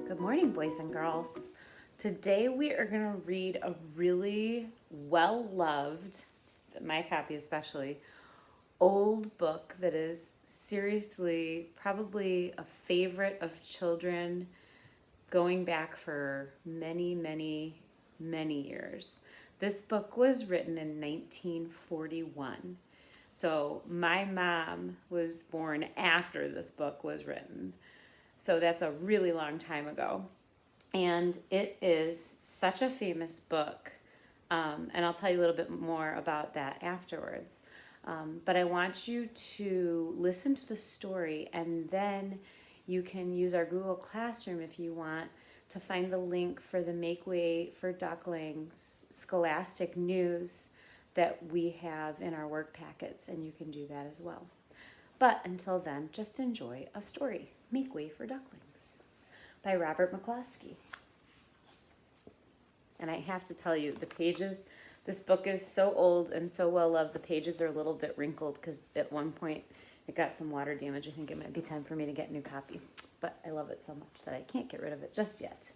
Good morning, boys and girls. Today we are going to read a really well-loved, my copy especially, old book that is seriously probably a favorite of children going back for many, many, many years. This book was written in 1941. So my mom was born after this book was written. So that's a really long time ago. And it is such a famous book. And I'll tell you a little bit more about that afterwards. But I want you to listen to the story, and then you can use our Google Classroom if you want to find the link for the Make Way for Ducklings Scholastic News that we have in our work packets, and you can do that as well. But until then, just enjoy a story, Make Way for Ducklings, by Robert McClousky. And I have to tell you, the pages, this book is so old and so well loved, the pages are a little bit wrinkled because at one point it got some water damage. I think it might be time for me to get a new copy. But I love it so much that I can't get rid of it just yet.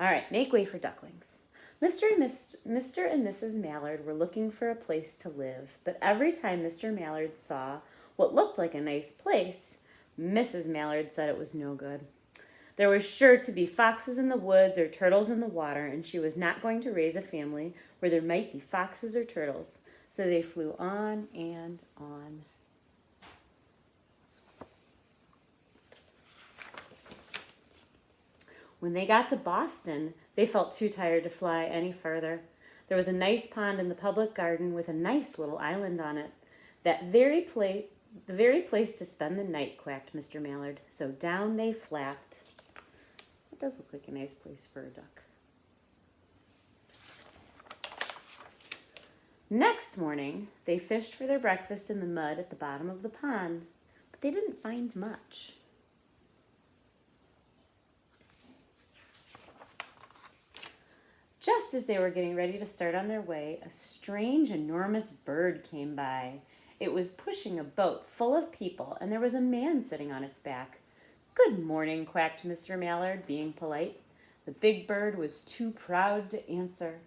All right, Make Way for Ducklings. Mr. and Mrs. Mallard were looking for a place to live, but every time Mr. Mallard saw what looked like a nice place, Mrs. Mallard said it was no good. There was sure to be foxes in the woods or turtles in the water, and she was not going to raise a family where there might be foxes or turtles. So they flew on and on. When they got to Boston, they felt too tired to fly any further. There was a nice pond in the public garden with a nice little island on it. The very place to spend the night, quacked Mr. Mallard. So down they flapped. It does look like a nice place for a duck. Next morning, they fished for their breakfast in the mud at the bottom of the pond, but they didn't find much. Just as they were getting ready to start on their way, a strange, enormous bird came by. It was pushing a boat full of people, and there was a man sitting on its back. Good morning, quacked Mr. Mallard, being polite. The big bird was too proud to answer.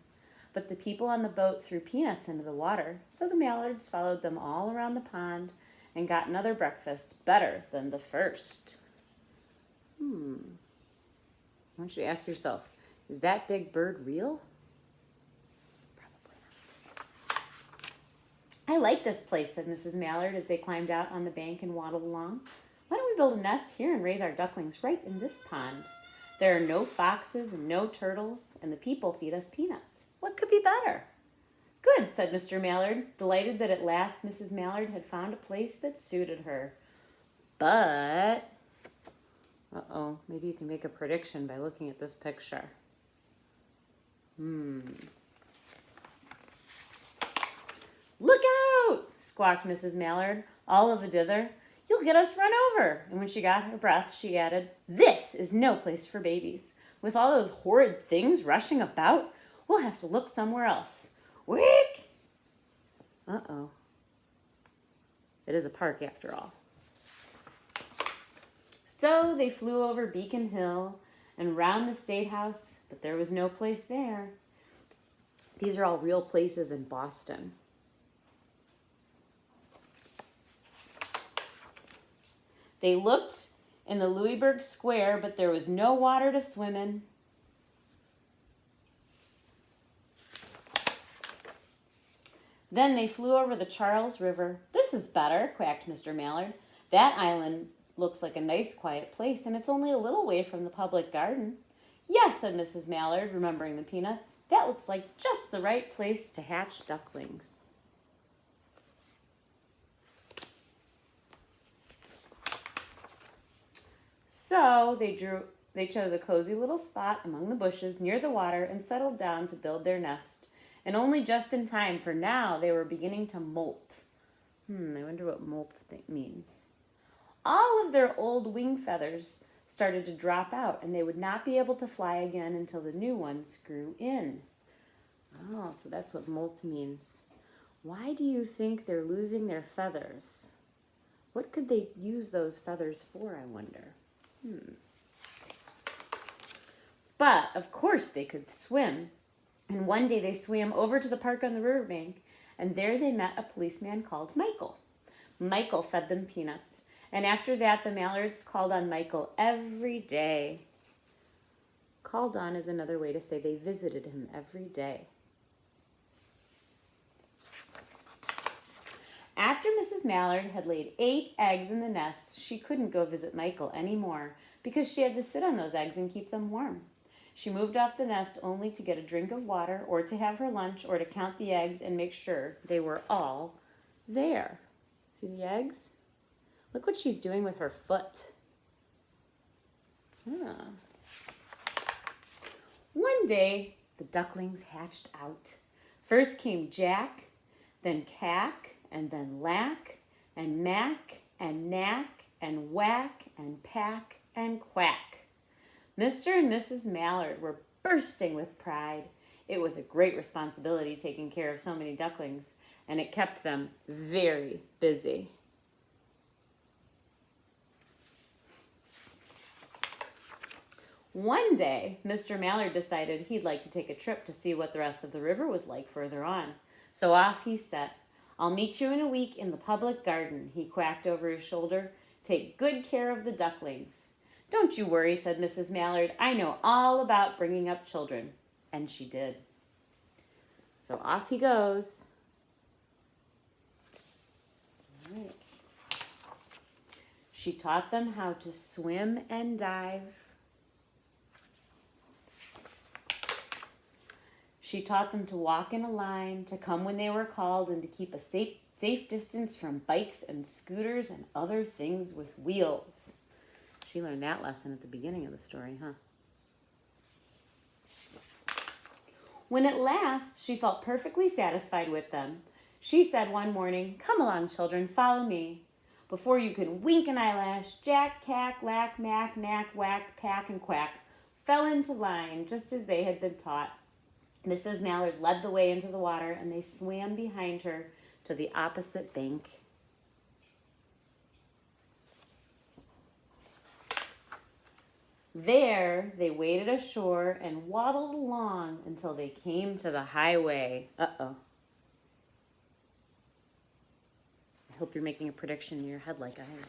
But the people on the boat threw peanuts into the water, so the Mallards followed them all around the pond and got another breakfast better than the first. I want you to ask yourself, is that big bird real? Probably not. I like this place, said Mrs. Mallard as they climbed out on the bank and waddled along. Why don't we build a nest here and raise our ducklings right in this pond? There are no foxes and no turtles, and the people feed us peanuts. What could be better? Good, said Mr. Mallard, delighted that at last Mrs. Mallard had found a place that suited her. But, maybe you can make a prediction by looking at this picture. Look out, squawked Mrs. Mallard, all of a dither. You'll get us run over. And when she got her breath, she added, This is no place for babies. With all those horrid things rushing about, we'll have to look somewhere else. Week! It is a park after all. So they flew over Beacon Hill and round the State House, but there was no place there. These are all real places in Boston. They looked in the Louisburg Square, but there was no water to swim in. Then they flew over the Charles River. This is better, quacked Mr. Mallard. That island looks like a nice quiet place, and it's only a little way from the public garden. Yes, said Mrs. Mallard, remembering the peanuts. That looks like just the right place to hatch ducklings. So they chose a cozy little spot among the bushes near the water and settled down to build their nest. And only just in time, for now they were beginning to molt. I wonder what molt means. All of their old wing feathers started to drop out, and they would not be able to fly again until the new ones grew in. Oh, so that's what molt means. Why do you think they're losing their feathers? What could they use those feathers for, I wonder? But, of course, they could swim. And one day they swam over to the park on the riverbank, and there they met a policeman called Michael. Michael fed them peanuts. And after that, the mallards called on Michael every day. Called on is another way to say they visited him every day. After Mrs. Mallard had laid 8 eggs in the nest, she couldn't go visit Michael anymore because she had to sit on those eggs and keep them warm. She moved off the nest only to get a drink of water or to have her lunch or to count the eggs and make sure they were all there. See the eggs? Look what she's doing with her foot. Ah. One day, the ducklings hatched out. First came Jack, then Cack, and then Lack, and Mack, and Knack, and Whack, and Pack, and Quack. Mr. and Mrs. Mallard were bursting with pride. It was a great responsibility taking care of so many ducklings, and it kept them very busy. One day, Mr. Mallard decided he'd like to take a trip to see what the rest of the river was like further on. So off he set. "I'll meet you in a week in the public garden," he quacked over his shoulder. "Take good care of the ducklings." "Don't you worry," said Mrs. Mallard. "I know all about bringing up children." And she did. So off he goes. All right. She taught them how to swim and dive. She taught them to walk in a line, to come when they were called, and to keep a safe distance from bikes and scooters and other things with wheels. She learned that lesson at the beginning of the story, huh? When at last she felt perfectly satisfied with them, she said one morning, "Come along, children, follow me." Before you could wink an eyelash, Jack, Cack, Lack, Mack, Knack, Whack, Pack, and Quack fell into line just as they had been taught. Mrs. Mallard led the way into the water, and they swam behind her to the opposite bank. There, they waded ashore and waddled along until they came to the highway. Uh-oh. I hope you're making a prediction in your head like I am.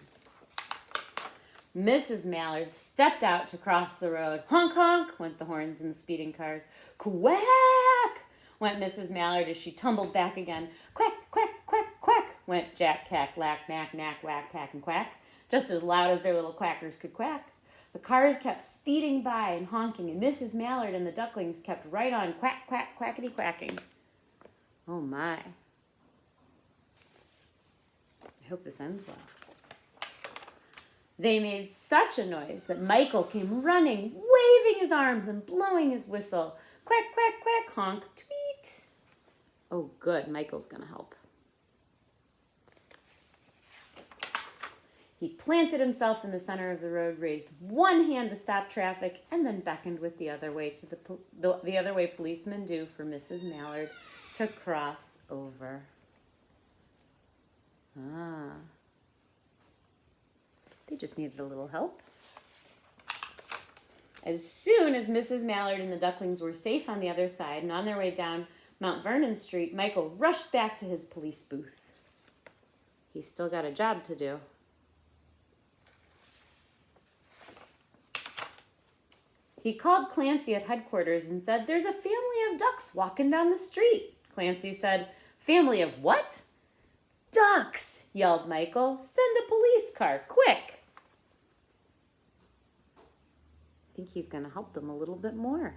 Mrs. Mallard stepped out to cross the road. Honk, honk, went the horns in the speeding cars. Quack, went Mrs. Mallard as she tumbled back again. Quack, quack, quack, quack, went Jack, Cack, Lack, Mack, Knack, Whack, Pack, and Quack, just as loud as their little quackers could quack. The cars kept speeding by and honking, and Mrs. Mallard and the ducklings kept right on quack, quack, quackity quacking. Oh my. I hope this ends well. They made such a noise that Michael came running, waving his arms and blowing his whistle. Quack, quack, quack, honk, tweet. Oh, good, Michael's going to help. He planted himself in the center of the road, raised one hand to stop traffic, and then beckoned with the other way to the other way policemen do for Mrs. Mallard to cross over. Ah. They just needed a little help. As soon as Mrs. Mallard and the ducklings were safe on the other side and on their way down Mount Vernon Street, Michael rushed back to his police booth. He's still got a job to do. He called Clancy at headquarters and said, "There's a family of ducks walking down the street." Clancy said, "Family of what?" "Ducks," yelled Michael. "Send a police car, quick." I think he's going to help them a little bit more.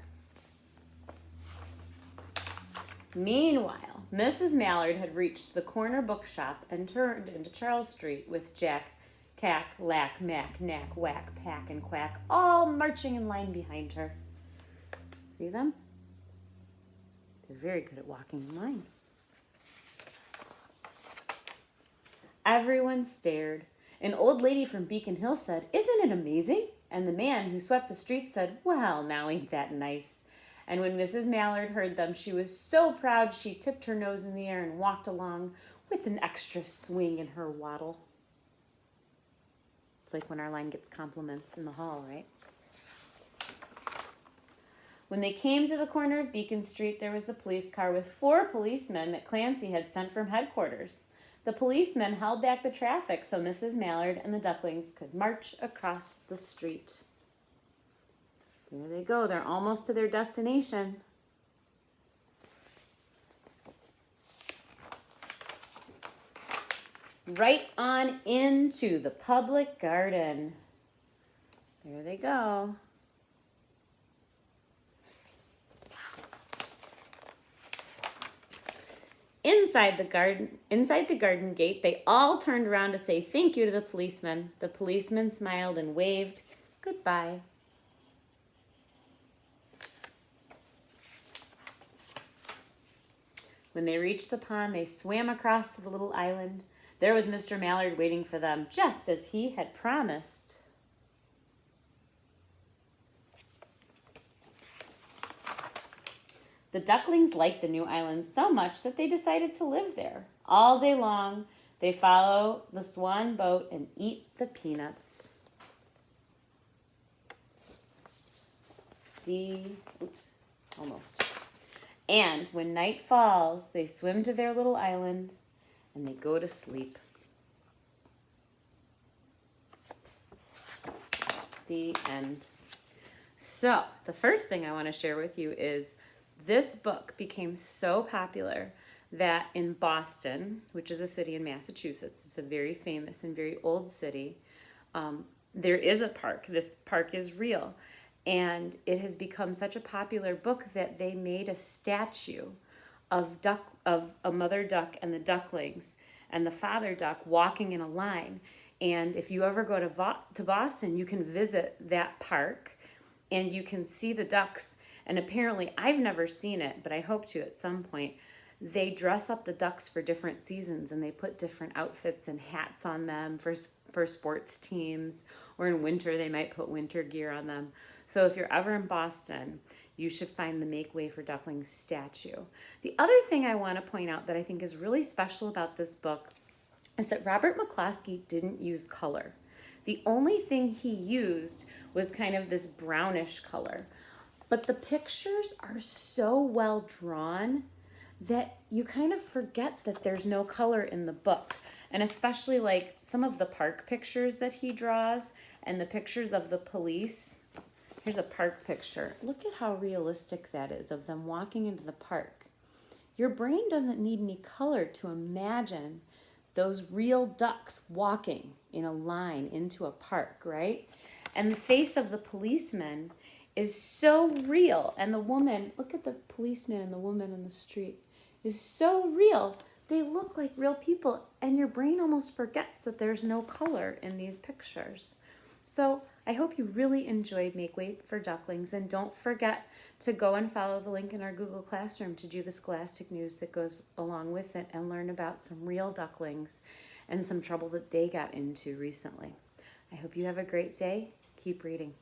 Meanwhile, Mrs. Mallard had reached the corner bookshop and turned into Charles Street with Jack, Cack, Lack, Mack, Knack, Whack, Pack, and Quack all marching in line behind her. See them? They're very good at walking in line. Everyone stared. An old lady from Beacon Hill said, "Isn't it amazing?" And the man who swept the street said, "Well, now ain't that nice?" And when Mrs. Mallard heard them, she was so proud she tipped her nose in the air and walked along with an extra swing in her waddle. It's like when our line gets compliments in the hall, right? When they came to the corner of Beacon Street, there was the police car with 4 policemen that Clancy had sent from headquarters. The policemen held back the traffic so Mrs. Mallard and the Ducklings could march across the street. There they go. They're almost to their destination. Right on into the public garden. There they go. Inside the garden gate, they all turned around to say thank you to the policeman. The policeman smiled and waved goodbye. When they reached the pond, they swam across to the little island. There was Mr. Mallard waiting for them, just as he had promised. The ducklings liked the new island so much that they decided to live there. All day long, they follow the swan boat and eat the peanuts. Almost. And when night falls, they swim to their little island and they go to sleep. The end. So, the first thing I want to share with you is this book became so popular that in Boston, which is a city in Massachusetts, it's a very famous and very old city, there is a park. This park is real. And it has become such a popular book that they made a statue of a mother duck and the ducklings and the father duck walking in a line. And if you ever go to Boston, you can visit that park and you can see the ducks. And apparently, I've never seen it, but I hope to at some point. They dress up the ducks for different seasons and they put different outfits and hats on them for sports teams, or in winter they might put winter gear on them. So if you're ever in Boston, you should find the Make Way for Ducklings statue. The other thing I want to point out that I think is really special about this book is that Robert McClousky didn't use color. The only thing he used was kind of this brownish color. But the pictures are so well drawn that you kind of forget that there's no color in the book. And especially like some of the park pictures that he draws and the pictures of the police. Here's a park picture. Look at how realistic that is of them walking into the park. Your brain doesn't need any color to imagine those real ducks walking in a line into a park, right? And the face of the policeman is so real. And the woman, look at the policeman and the woman in the street, is so real. They look like real people, and your brain almost forgets that there's no color in these pictures. So I hope you really enjoyed Make Way for Ducklings, and don't forget to go and follow the link in our Google Classroom to do the Scholastic News that goes along with it and learn about some real ducklings and some trouble that they got into recently. I hope you have a great day. Keep reading.